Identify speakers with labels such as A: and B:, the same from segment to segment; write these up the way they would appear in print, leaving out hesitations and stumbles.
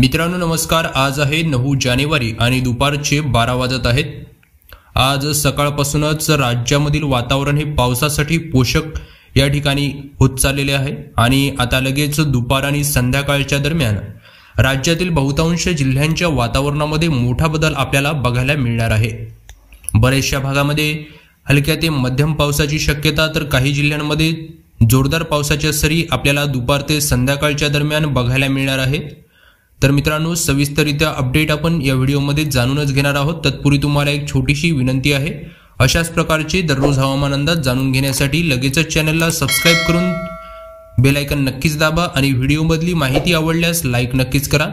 A: मित्रांनो नमस्कार। आज आहे 9 जानेवारी आणि दुपारचे 12 वाजत आहेत। आज सकाळपासूनच राज्यामधील वातावरण हे पावसासाठी पोषक या ठिकाणी होत चाललेले आहे आणि आता लगेच दुपार आणि संध्याकाळच्या दरम्यान राज्यातील बहुतांश जिल्ह्यांच्या वातावरणामध्ये मोठा बदल आपल्याला बघायला मिळणार आहे। बऱ्याचशा भागामध्ये हलक्या ते मध्यम पावसाची शक्यता, तर काही जिल्ह्यांमध्ये जोरदार पावसाच्या सरी आपल्याला दुपार ते संध्याकाळच्या दरम्यान बघायला मिळणार आहेत। तर मित्रांनो सविस्तररित्या अपडेट आपण या व्हिडिओमध्ये जाणूनच घेणार आहोत। तत्पूर्वी तुम्हाला एक छोटीशी विनंती आहे, अशाच प्रकारचे दररोज हवामान अंदाज जाणून घेण्यासाठी लगेचच चॅनलला सबस्क्राइब करून बेल आयकन नक्कीच दाबा आणि व्हिडिओमधली माहिती आवडल्यास लाईक नक्कीच करा।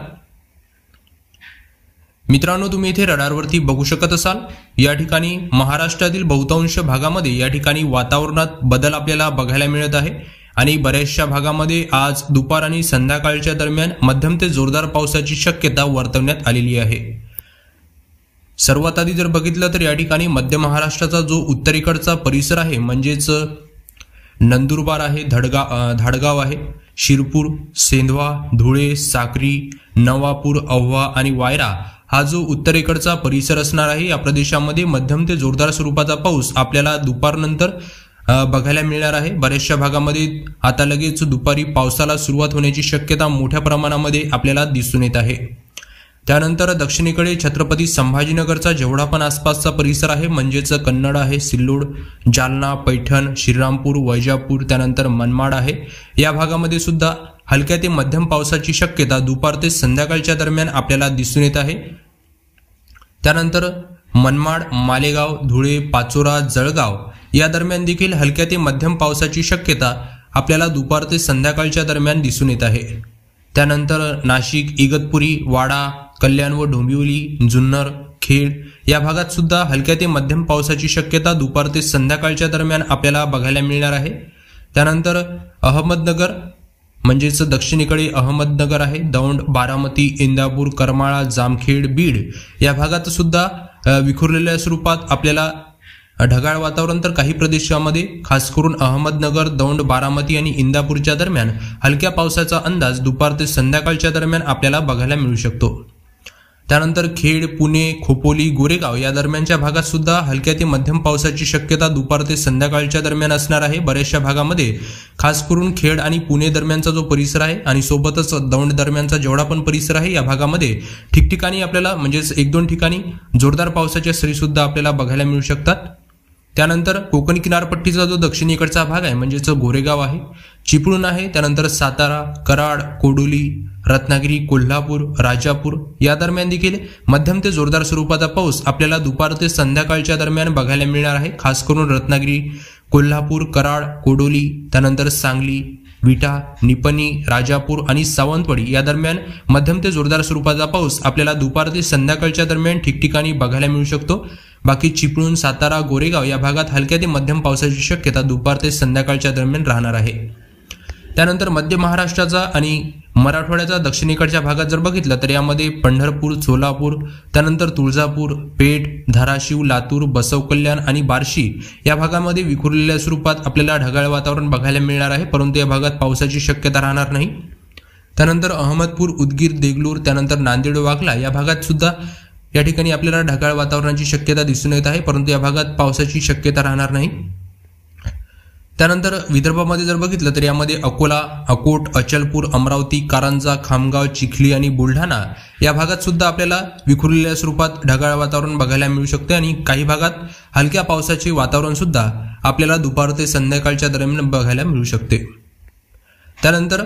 A: मित्रांनो तुम्ही इथे रडारवरती बघू शकत असाल, या ठिकाणी महाराष्ट्रातील बहुतांश भागामध्ये या ठिकाणी वातावरणात बदल आपल्याला बघायला मिळत आहे आणि बऱ्याचशा भागामध्ये आज दुपार आणि संध्याकाळच्या दरम्यान मध्यम ते जोरदार पावसाची शक्यता वर्तवण्यात आलेली आहे। सर्वात आधी जर बघितलं तर या ठिकाणी मध्य महाराष्ट्राचा जो उत्तरेकडचा परिसर आहे, म्हणजेच नंदुरबार आहे, धाडगाव आहे, शिरपूर, सेंधवा, धुळे, साक्री, नवापूर, औवा आणि वायरा हा जो उत्तरेकडचा परिसर असणार आहे, या प्रदेशामध्ये मध्यम ते जोरदार स्वरूपाचा पाऊस आपल्याला दुपारनंतर बघायला मिळणार आहे। बऱ्याचशा भागामध्ये आता लगेच दुपारी पावसाला सुरुवात होण्याची शक्यता मोठ्या प्रमाणामध्ये आपल्याला दिसून येत आहे। त्यानंतर दक्षिणेकडे छत्रपती संभाजीनगरचा जेवढा पण आसपासचा परिसर आहे, म्हणजेच कन्नड आहे, सिल्लोड, जालना, पैठण, श्रीरामपूर, वैजापूर, त्यानंतर मनमाड आहे, या भागामध्ये सुद्धा हलक्या ते मध्यम पावसाची शक्यता दुपार ते संध्याकाळच्या दरम्यान आपल्याला दिसून येत आहे। त्यानंतर मनमाड, मालेगाव, धुळे, पाचोरा, जळगाव या दरम्यान देखील हलक्या ते मध्यम पावसाची शक्यता आपल्याला दुपार ते संध्याकाळच्या दरम्यान दिसून येत आहे। त्यानंतर नाशिक, इगतपुरी, वाडा, कल्याण व डोंबिवली, जुन्नर, खेड या भागात सुद्धा हलक्या ते मध्यम पावसाची शक्यता दुपार ते संध्याकाळच्या दरम्यान आपल्याला बघायला मिळणार आहे। त्यानंतर अहमदनगर, म्हणजेच दक्षिणेकडे अहमदनगर आहे, दौंड, बारामती, इंदापूर, करमाळा, जामखेड, बीड या भागात सुद्धा विखुरलेल्या स्वरूपात आपल्याला ढगाळ वातावरण, तर काही प्रदेशामध्ये खास करून अहमदनगर, दौंड, बारामती आणि इंदापूरच्या दरम्यान हलक्या पावसाचा अंदाज दुपार ते संध्याकाळच्या दरम्यान आपल्याला बघायला मिळू शकतो। त्यानंतर खेड, पुणे, खोपोली, गोरेगाव या दरम्यानच्या भागात सुद्धा हलक्या ते मध्यम पावसाची शक्यता दुपार ते संध्याकाळच्या दरम्यान असणार आहे। बऱ्याचशा भागामध्ये खास करून खेड आणि पुणे दरम्यानचा जो परिसर आहे आणि सोबतच दौंड दरम्यानचा जेवढा पण परिसर आहे, या भागामध्ये ठिकठिकाणी आपल्याला म्हणजेच 1-2 ठिकाणी जोरदार पावसाच्या सरी सुद्धा आपल्याला बघायला मिळू शकतात। त्यानंतर कोकण किनारपट्टीचा जो दक्षिणेकडचा भाग आहे, म्हणजेच गोरेगाव आहे, चिपळूण आहे, त्यानंतर सातारा, कराड, कोडोली, रत्नागिरी, कोल्हापूर, राजापूर या दरम्यान देखील मध्यम ते जोरदार स्वरूपाचा पाऊस आपल्याला दुपार ते संध्याकाळच्या दरम्यान बघायला मिळणार आहे। खास करून रत्नागिरी, कोल्हापूर, कराड, कोडोली, त्यानंतर सांगली, विटा, निपणी, राजापूर आणि सावंतवाडी या दरम्यान मध्यम ते जोरदार स्वरूपाचा पाऊस आपल्याला दुपार ते संध्याकाळच्या दरम्यान ठिकठिकाणी बघायला मिळू शकतो। बाकी चिपळूण, सातारा, गोरेगाव या भागात हलक्या ते मध्यम पावसाची शक्यता दुपार ते संध्याकाळच्या दरम्यान राहणार आहे। त्यानंतर मध्य महाराष्ट्राचा आणि मराठवाड्याचा दक्षिणेकडच्या भागात जर बघितलं तर यामध्ये पंढरपूर, सोलापूर, त्यानंतर तुळजापूर, पेठ, धाराशिव, लातूर, बसवकल्याण आणि बार्शी या भागामध्ये विखुरलेल्या स्वरूपात आपल्याला ढगाळ वातावरण बघायला मिळणार आहे, परंतु या भागात पावसाची शक्यता राहणार नाही। त्यानंतर अहमदपूर, उदगीर, देगलूर, त्यानंतर नांदेड, वाघला या भागात सुद्धा या ठिकाणी आपल्याला ढगाळ वातावरणाची शक्यता दिसून येत आहे, परंतु या भागात पावसाची शक्यता राहणार नाही। त्यानंतर विदर्भामध्ये जर बघितलं तर यामध्ये अकोला, अकोट, अचलपूर, अमरावती, कारंजा, खामगाव, चिखली आणि बुलढाणा या भागात सुद्धा आपल्याला विखुरलेल्या स्वरूपात ढगाळ वातावरण बघायला मिळू शकते आणि काही भागात हलक्या पावसाचे वातावरण सुद्धा आपल्याला दुपार ते संध्याकाळच्या दरम्यान बघायला मिळू शकते। त्यानंतर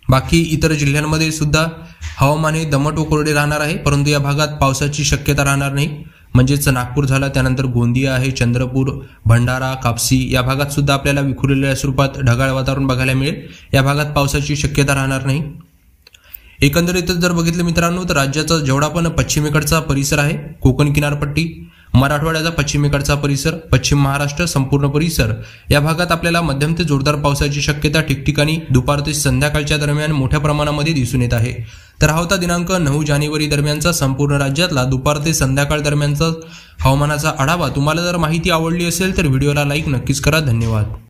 A: बाकी इतर जिल्ह्यांमध्ये सुद्धा हवामान हे दमट व कोरडे राहणार आहे, परंतु या भागात पावसाची शक्यता राहणार नाही। म्हणजेच नागपूर झाला, त्यानंतर गोंदिया आहे, चंद्रपूर, भंडारा, कापसी या भागात सुद्धा आपल्याला विखुरलेल्या स्वरूपात ढगाळ वातावरण बघायला मिळेल, या भागात पावसाची शक्यता राहणार नाही। एकंदरीत जर बघितलं मित्रांनो तर राज्याचा जेवढा पण पश्चिमेकडचा परिसर आहे, कोकण किनारपट्टी, मराठवाड्याचा पश्चिमेकडचा परिसर, पश्चिम महाराष्ट्र संपूर्ण परिसर या भागात आपल्याला मध्यम ते जोरदार पावसाची शक्यता ठिकठिकाणी दुपार ते संध्याकाळच्या दरम्यान मोठ्या प्रमाणामध्ये दिसून येत आहे। तर हा होता दिनांक 9 जानेवारी दरम्यानचा संपूर्ण राज्यातला दुपार ते संध्याकाळ दरम्यानचा हवामानाचा आढावा। तुम्हाला जर माहिती आवडली असेल तर व्हिडिओला लाईक नक्कीच करा। धन्यवाद।